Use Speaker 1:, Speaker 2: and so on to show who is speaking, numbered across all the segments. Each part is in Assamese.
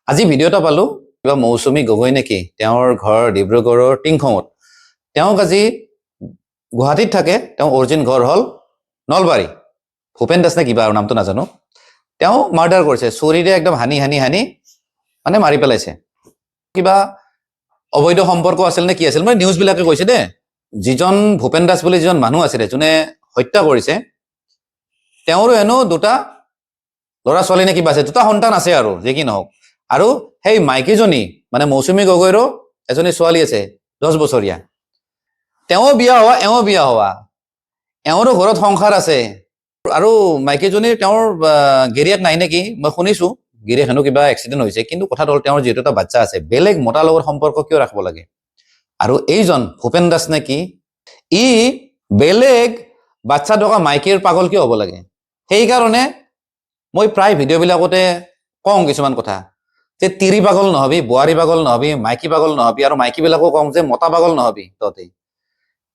Speaker 1: আজি ভিডিঅ' এটা পালো কিবা মৌচুমী গগৈ নেকি তেওঁৰ ঘৰ ডিব্ৰুগড়ৰ টিংখঙত তেওঁক আজি গুৱাহাটীত থাকে তেওঁ অৰিজিন ঘৰ হল নলবাৰী ভূপেন দাস নে কিবা আৰু নামটো নাজানো তেওঁ মাৰ্ডাৰ কৰিছে চুৰিৰে একদম হানি মানে মাৰি পেলাইছে কিবা অবৈধ সম্পৰ্ক আছিল নে কি আছিল মানে নিউজ বিলাকে কৈছে দে যিজন ভূপেন দাস বুলি যিজন মানুহ আছিল যোনে হত্যা কৰিছে তেওঁৰো হেনো দুটা ল'ৰা ছোৱালী নে কিবা আছে দুটা সন্তান আছে আৰু যে কি নহওক আৰু সেই মাইকীজনী মানে মৌচুমী গগৈৰো এজনী ছোৱালী আছে 10 বছৰীয়া তেওঁ বিয়া হোৱা এওঁৰো ঘৰত সংসাৰ আছে আৰু মাইকীজনীৰ তেওঁৰ গিৰিয়েক নাই নেকি মই শুনিছো গিৰিয়েক হেনো কিবা এক্সিডেণ্ট হৈছে কিন্তু কথাটো হ'ল তেওঁৰ যিহেতু এটা বাচ্চা আছে বেলেগ মতাৰ লগত সম্পৰ্ক কিয় ৰাখিব লাগে আৰু এইজন ভূপেন দাস নেকি ই বেলেগ বাচ্চা থকা মাইকীৰ পাগল কিয় হ'ব লাগে সেইকাৰণে মই প্ৰায় ভিডিঅ'বিলাকতে কওঁ কিছুমান কথা যে তিৰি পাগল নহবি বোৱাৰী পাগল নহবি মাইকী পাগল নহবি আৰু মাইকীবিলাকো কওঁ যে মতা পাগল নহবি তহঁতে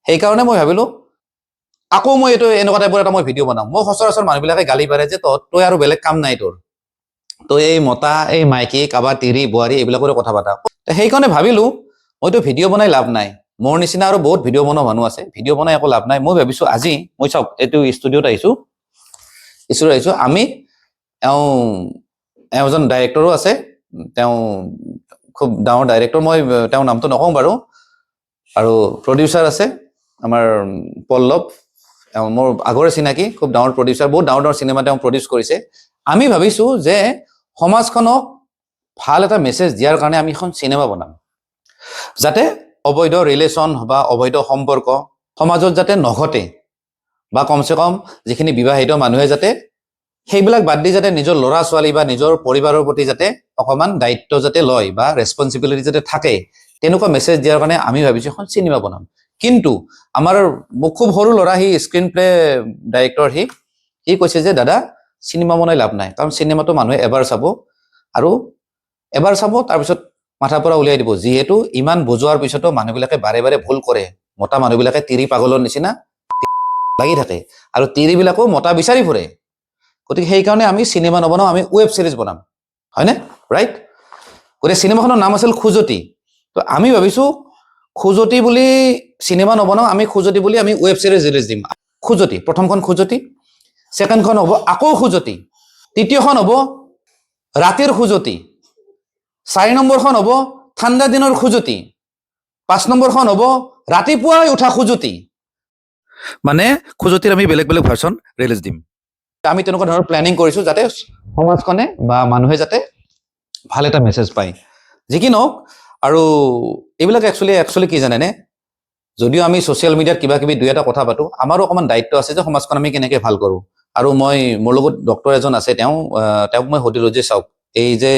Speaker 1: সেইকাৰণে মই ভাবিলো আকৌ মই এইটো এনেকুৱা টাইপৰ এটা মই ভিডিঅ' বনাম মই সচৰাচৰ মানুহবিলাকে গালি পাৰে যে তই আৰু বেলেগ কাম নাই তোৰ তই এই মতা এই মাইকী কাৰোবাৰ তিৰি বোৱাৰী এইবিলাকৰে কথা পাতা সেইকাৰণে ভাবিলো মইতো ভিডিঅ' বনাই লাভ নাই মোৰ নিচিনা আৰু বহুত ভিডিঅ' বনোৱা মানুহ আছে ভিডিঅ' বনাই একো লাভ নাই মই ভাবিছো আজি মই চাওক এইটো ষ্টুডিঅ'ত আহিছো আমি এজন ডাইৰেক্টৰো আছে তেওঁ খুব ডাঙৰ ডাইৰেক্টৰ মই তেওঁৰ নামটো নকওঁ বাৰু আৰু প্ৰডিউচাৰ আছে আমাৰ পল্লৱ মোৰ আগৰে চিনাকি খুব ডাঙৰ প্ৰডিউচাৰ বহুত ডাঙৰ চিনেমা তেওঁ প্ৰডিউচ কৰিছে আমি ভাবিছো যে সমাজখনক ভাল এটা মেছেজ দিয়াৰ কাৰণে আমি এখন চিনেমা বনাম যাতে অবৈধ ৰিলেশ্যন বা অবৈধ সম্পৰ্ক সমাজত যাতে নঘটে বা কমচে কম যিখিনি বিবাহিত মানুহে যাতে সেইবিলাক বাদ দি যাতে নিজৰ ল'ৰা ছোৱালী বা নিজৰ পৰিবাৰৰ প্ৰতি যাতে অকমান দায়িত্ব যাতে লয় বা ৰেছপন্সিবিলিটি যাতে থাকে তেনেকুৱা মেছেজ দিয়াৰ কাৰণে আমি ভাবিছো এখন চিনেমা বনাম কিন্তু আমাৰ খুব সৰু ল'ৰা সি স্ক্ৰীন প্লে ডাইৰেক্টৰ সি কৈছে যে দাদা চিনেমা বনাই লাভ নাই কাৰণ চিনেমাটো মানুহে এবাৰ চাব আৰু এবাৰ চাব তাৰপিছত মাথাৰ পৰা উলিয়াই দিব যিহেতু ইমান বুজোৱাৰ পিছতো মানুহবিলাকে বাৰে বাৰে ভুল কৰে মতা মানুহবিলাকে তিৰি পাগলৰ নিচিনা লাগি থাকে আৰু তিৰিবিলাকো মতা বিচাৰি ফুৰে গতিকে সেইকাৰণে আমি চিনেমা নবনাওঁ আমি ৱেব ছিৰিজ বনাম হয়নে ৰাইট গতিকে চিনেমাখনৰ নাম আছিল খুজতি তো আমি ভাবিছো খুজতি বুলি চিনেমা নবনাওঁ আমি খুজতি বুলি আমি ৱেব ছিৰিজ ৰিলিজ দিম খুজতি প্ৰথমখন খুজতি ছেকেণ্ডখন হ'ব আকৌ খুজতি তৃতীয়খন হ'ব ৰাতিৰ খুজতি 4 নম্বৰখন হ'ব ঠাণ্ডা দিনৰ খুজতি 5 নম্বৰখন হ'ব ৰাতিপুৱাই উঠা খুজতি মানে খুজতিৰ আমি বেলেগ বেলেগ ভাৰ্চন ৰিলিজ দিম আমি তেনেকুৱা ধৰণৰ প্লেনিং কৰিছো যাতে সমাজখনে বা মানুহে যাতে ভাল এটা মেছেজ পায় যি কি নহওক আৰু এইবিলাক একচুৱেলি কি জানেনে যদিও আমি ছ'চিয়েল মিডিয়াত কিবা কিবি দুই এটা কথা পাতো আমাৰো অকণমান দায়িত্ব আছে যে সমাজখন আমি কেনেকৈ ভাল কৰোঁ আৰু মোৰ লগত ডক্টৰ এজন আছে তেওঁক মই সুধিলোঁ যে চাওক এই যে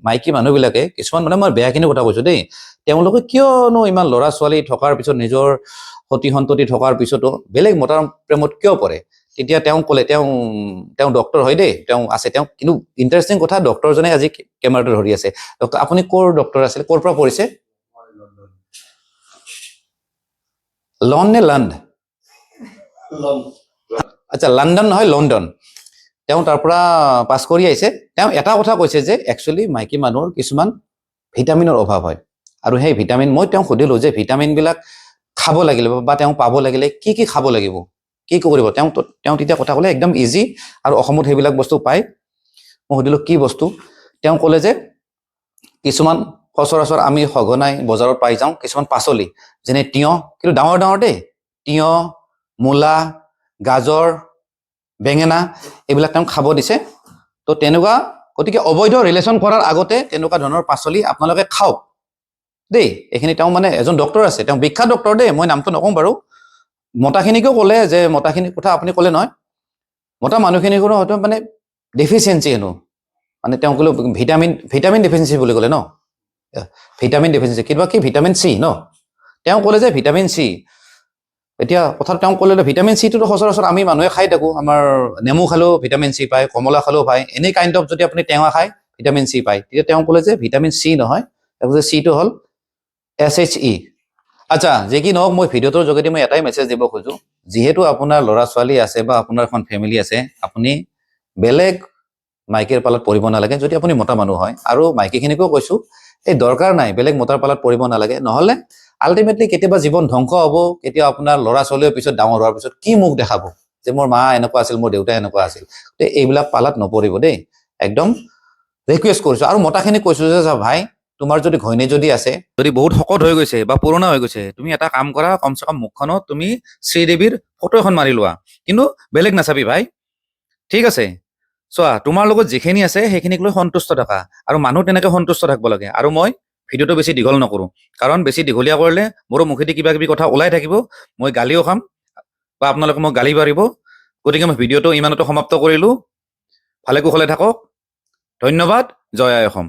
Speaker 1: মাইকী মানুহবিলাকে কিছুমান মানে মই বেয়াখিনি কথা কৈছো দেই তেওঁলোকে কিয়নো ইমান ল'ৰা ছোৱালী থকাৰ পিছত নিজৰ সতি সন্ততি থকাৰ পিছতো বেলেগ মতাৰ প্ৰেমত কিয় পৰে তেতিয়া তেওঁ ক'লে তেওঁ ডক্টৰ হয় দেই তেওঁ আছে তেওঁ কিন্তু ইণ্টাৰেষ্টিং কথা ডক্টৰজনে আজি কেমেৰাটো ধৰি আছে ডক্টৰ আপুনি ক'ৰ ডক্টৰ আছিল ক'ৰ পৰা পঢ়িছে লন নে লণ্ড আচ্ছা লণ্ডন নহয় লণ্ডন তেওঁ তাৰ পৰা পাছ কৰি আহিছে তেওঁ এটা কথা কৈছে যে একচুৱেলি মাইকী মানুহৰ কিছুমান ভিটামিনৰ অভাৱ হয় আৰু সেই ভিটামিন মই তেওঁক সুধিলোঁ যে ভিটামিনবিলাক খাব লাগিলে বা তেওঁ পাব লাগিলে কি কি খাব লাগিব কি কৰিব তেওঁ তেতিয়া কথা ক'লে একদম ইজি আৰু অসমত সেইবিলাক বস্তু পায় মই সুধিলোঁ কি বস্তু তেওঁ ক'লে যে কিছুমান সচৰাচৰ আমি সঘনাই বজাৰত পাই যাওঁ কিছুমান পাচলি যেনে তিয়ঁহ কিন্তু ডাঙৰ ডাঙৰ দেই তিয়ঁহ মূলা গাজৰ বেঙেনা এইবিলাক তেওঁ খাব দিছে তো তেনেকুৱা গতিকে অবৈধ ৰিলেশ্যন কৰাৰ আগতে তেনেকুৱা ধৰণৰ পাচলি আপোনালোকে খাওক দেই এইখিনি তেওঁ মানে এজন ডক্টৰ আছে তেওঁ বিখ্যাত ডক্টৰ দেই মই নামটো নকওঁ বাৰু মতাখিনিকেও ক'লে যে মতাখিনিৰ কথা আপুনি ক'লে নহয় মতা মানুহখিনিৰো হয়তো মানে ডেফিচিয়েঞ্চি হেনো মানে তেওঁ ক'লে ভিটামিন ডেফিচিয়েঞ্চি বুলি ক'লে ন ভিটামিন ডেফিচিয়েঞ্চি কিবা কি ভিটামিন চি ন তেওঁ ক'লে যে ভিটামিন চি এতিয়া কথাটো তেওঁ ক'লে ভিটামিন চিটোতো সচৰাচৰ আমি মানুহে খাই থাকোঁ আমাৰ নেমু খালেও ভিটামিন চি পায় কমলা খালেও পায় এনি কাইণ্ড অফ যদি আপুনি টেঙা খায় ভিটামিন চি পায় তেতিয়া তেওঁ ক'লে যে ভিটামিন চি নহয় চিটো হ'ল SHE আচ্ছা যে কি নহওক মই ভিডিঅ'টোৰ যোগেদি মই এটাই মেছেজ দিব খোজো যিহেতু আপোনাৰ ল'ৰা ছোৱালী আছে বা আপোনাৰ এখন ফেমিলি আছে আপুনি বেলেগ মাইকীৰ পালাত পৰিব নালাগে যদি আপুনি মতা মানুহ হয় আৰু মাইকীখিনিকো কৈছো এই দৰকাৰ নাই বেলেগ মতাৰ পালাত পৰিব নালাগে নহলে আল্টিমেটলি কেতিয়াবা জীৱন ধ্বংস হ'ব কেতিয়াবা আপোনাৰ ল'ৰা ছোৱালীৰ পিছত ডাঙৰ হোৱাৰ পিছত কি মুখ দেখাব যে মোৰ মা এনেকুৱা আছিল মোৰ দেউতা এনেকুৱা আছিল তে এইবিলাক পালাত নপৰিব দেই একদম ৰিকুৱেষ্ট কৰিছো আৰু মতাখিনিক কৈছো যে ভাই তোমাৰ যদি ঘৈণী যদি আছে যদি বহুত শকত হৈ গৈছে বা পুৰণা হৈ গৈছে তুমি এটা কাম কৰা কমচে কম মুখখনত তুমি শ্ৰীদেৱীৰ ফটো এখন মাৰি লোৱা কিন্তু বেলেগ নাচাবি ভাই ঠিক আছে চোৱা তোমাৰ লগত যিখিনি আছে সেইখিনিক লৈ সন্তুষ্ট থাকা আৰু মানুহ তেনেকে সন্তুষ্ট থাকিব লাগে আৰু মই ভিডিঅ'টো বেছি দীঘল নকৰো কাৰণ বেছি দীঘলীয়া কৰিলে মোৰো মুখেদি কিবা কিবি কথা ওলাই থাকিব মই গালিও খাম বা আপোনালোকে মোক গালি পাৰিব গতিকে মই ভিডিঅ'টো ইমানতে সমাপ্ত কৰিলো ভালে কুশলে থাকক ধন্যবাদ জয় আই অসম